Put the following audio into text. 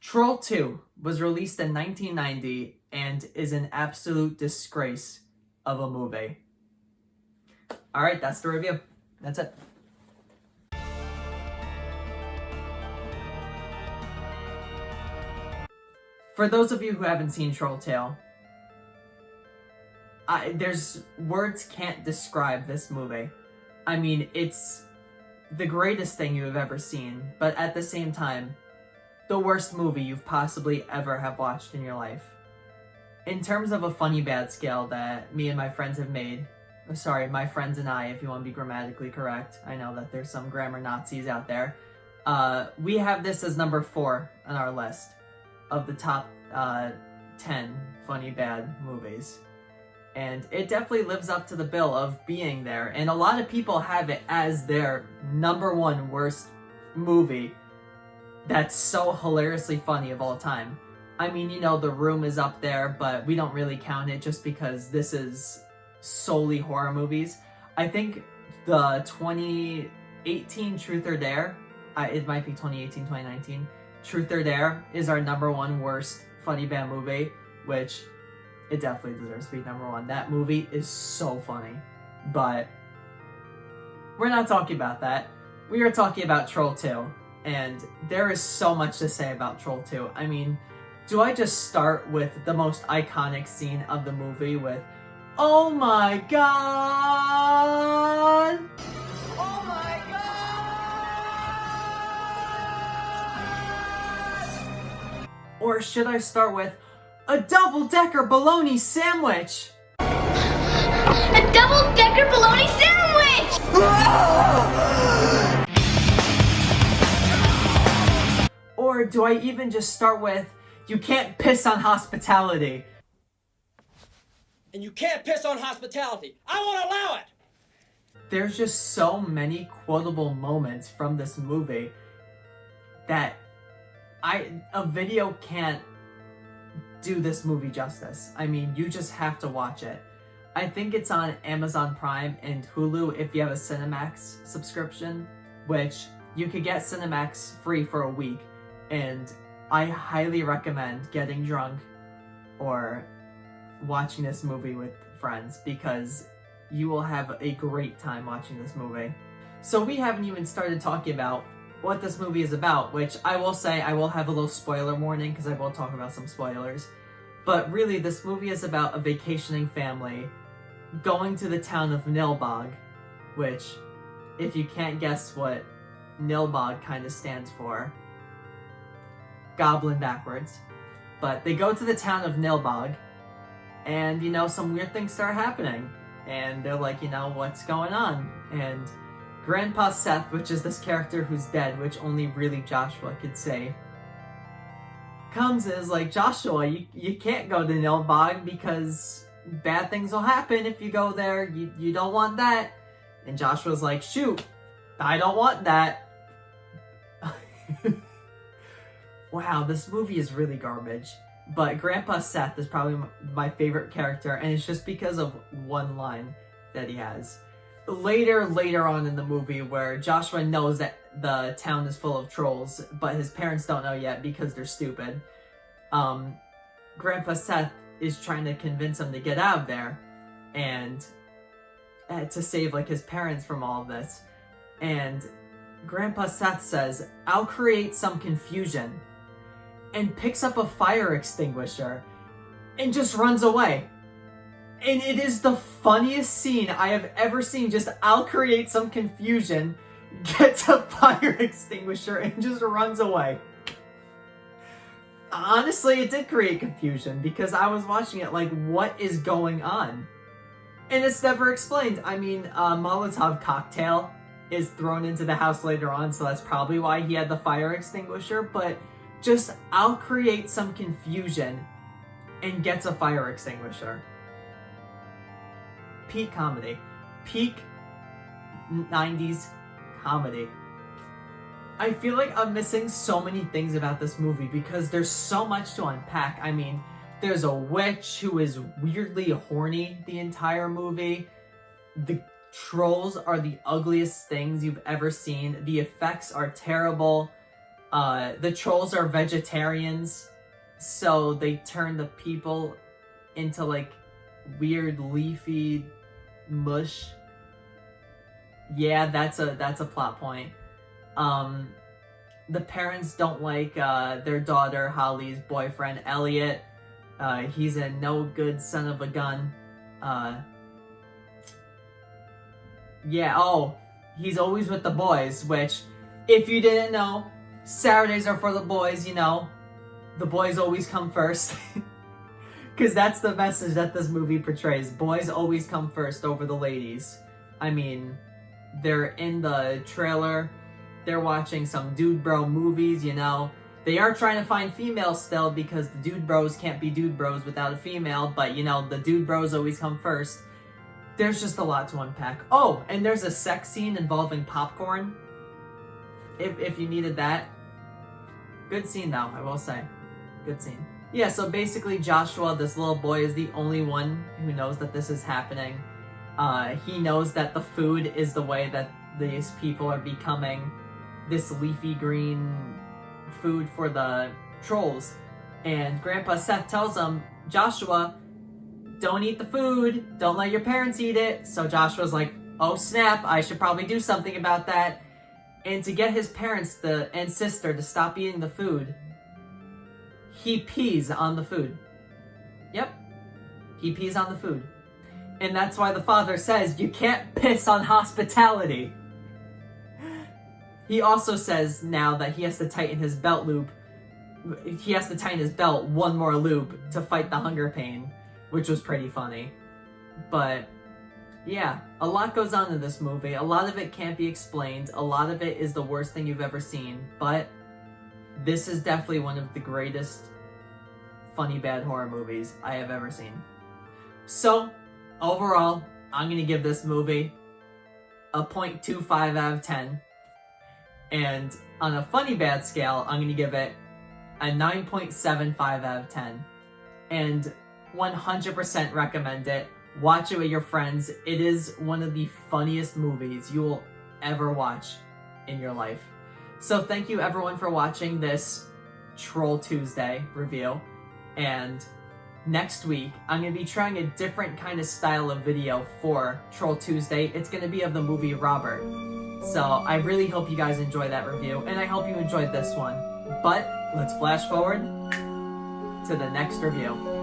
Troll 2 was released in 1990 and is an absolute disgrace of a movie. Alright, that's the review. That's it. For those of you who haven't seen Troll 2, there's words can't describe this movie. I mean, it's the greatest thing you have ever seen, but at the same time, the worst movie you've possibly ever have watched in your life. In terms of a funny bad scale that me and my friends have made, sorry, my friends and I, if you want to be grammatically correct, I know that there's some grammar Nazis out there, we have this as number 4 on our list of the top 10 funny bad movies. And it definitely lives up to the bill of being there. And a lot of people have it as their number 1 worst movie that's so hilariously funny of all time. I mean, you know, The Room is up there, but we don't really count it just because this is solely horror movies. I think the 2018 Truth or Dare, it might be 2018, 2019, Truth or Dare is our number 1 worst funny bad movie, which it definitely deserves to be number 1. That movie is so funny. But we're not talking about that. We are talking about Troll 2. And there is so much to say about Troll 2. I mean, do I just start with the most iconic scene of the movie with, "Oh my god! Oh my god!" Or should I start with, "A double-decker bologna sandwich!" A double-decker bologna sandwich! Or do I even just start with, "You can't piss on hospitality"? And you can't piss on hospitality. I won't allow it! There's just so many quotable moments from this movie that a video can't do this movie justice. I mean, you just have to watch it. I think it's on Amazon Prime and Hulu if you have a Cinemax subscription, which you could get Cinemax free for a week. And I highly recommend getting drunk or watching this movie with friends because you will have a great time watching this movie. So we haven't even started talking about what this movie is about, which I will say I will have a little spoiler warning because I will talk about some spoilers. But really, this movie is about a vacationing family going to the town of Nilbog, which, if you can't guess what Nilbog kind of stands for, goblin backwards. But they go to the town of Nilbog, and, you know, some weird things start happening. And they're like, you know, what's going on? And Grandpa Seth, which is this character who's dead, which only really Joshua could say, comes and is like, "Joshua, you can't go to Nilbog because bad things will happen if you go there. You don't want that." And Joshua's like, "Shoot, I don't want that." Wow, this movie is really garbage. But Grandpa Seth is probably my favorite character, and it's just because of one line that he has. Later on in the movie, where Joshua knows that the town is full of trolls, but his parents don't know yet because they're stupid, Grandpa Seth is trying to convince him to get out of there and to save like his parents from all of this. And Grandpa Seth says, "I'll create some confusion," and picks up a fire extinguisher and just runs away. And it is the funniest scene I have ever seen. Just, "I'll create some confusion," gets a fire extinguisher and just runs away. Honestly, it did create confusion because I was watching it like, what is going on? And it's never explained. I mean, a Molotov cocktail is thrown into the house later on, so that's probably why he had the fire extinguisher, but just, "I'll create some confusion," and gets a fire extinguisher. Peak comedy. Peak 90s comedy. I feel like I'm missing so many things about this movie because there's so much to unpack. I mean, there's a witch who is weirdly horny the entire movie. The trolls are the ugliest things you've ever seen. The effects are terrible. The trolls are vegetarians, so they turn the people into like weird leafy mush. Yeah, that's a plot point. The parents don't like their daughter Holly's boyfriend Elliot. He's a no good son of a gun. Yeah, oh, he's always with the boys, which, if you didn't know, Saturdays are for the boys, you know. The boys always come first. Because that's the message that this movie portrays. Boys always come first over the ladies. I mean, they're in the trailer. They're watching some dude bro movies, you know. They are trying to find females still because the dude bros can't be dude bros without a female. But, you know, the dude bros always come first. There's just a lot to unpack. Oh, and there's a sex scene involving popcorn. If you needed that. Good scene, though, I will say. Good scene. Yeah, so basically Joshua, this little boy, is the only one who knows that this is happening. He knows that the food is the way that these people are becoming this leafy green food for the trolls. And Grandpa Seth tells him, Joshua, don't eat the food. Don't let your parents eat it. So Joshua's like, oh snap, I should probably do something about that. And to get his parents and sister to stop eating the food, he pees on the food. Yep, he pees on the food. And that's why the father says, you can't piss on hospitality. He also says now that he has to tighten his belt loop. He has to tighten his belt one more loop to fight the hunger pain, which was pretty funny. But yeah, a lot goes on in this movie. A lot of it can't be explained. A lot of it is the worst thing you've ever seen. But this is definitely one of the greatest funny bad horror movies I have ever seen. So, overall, I'm going to give this movie a 0.25 out of 10. And on a funny bad scale, I'm going to give it a 9.75 out of 10. And 100% recommend it. Watch it with your friends. It is one of the funniest movies you will ever watch in your life. So thank you everyone for watching this Troll Tuesday review. And next week, I'm going to be trying a different kind of style of video for Troll Tuesday. It's going to be of the movie Robert. So I really hope you guys enjoy that review, and I hope you enjoyed this one. But let's flash forward to the next review.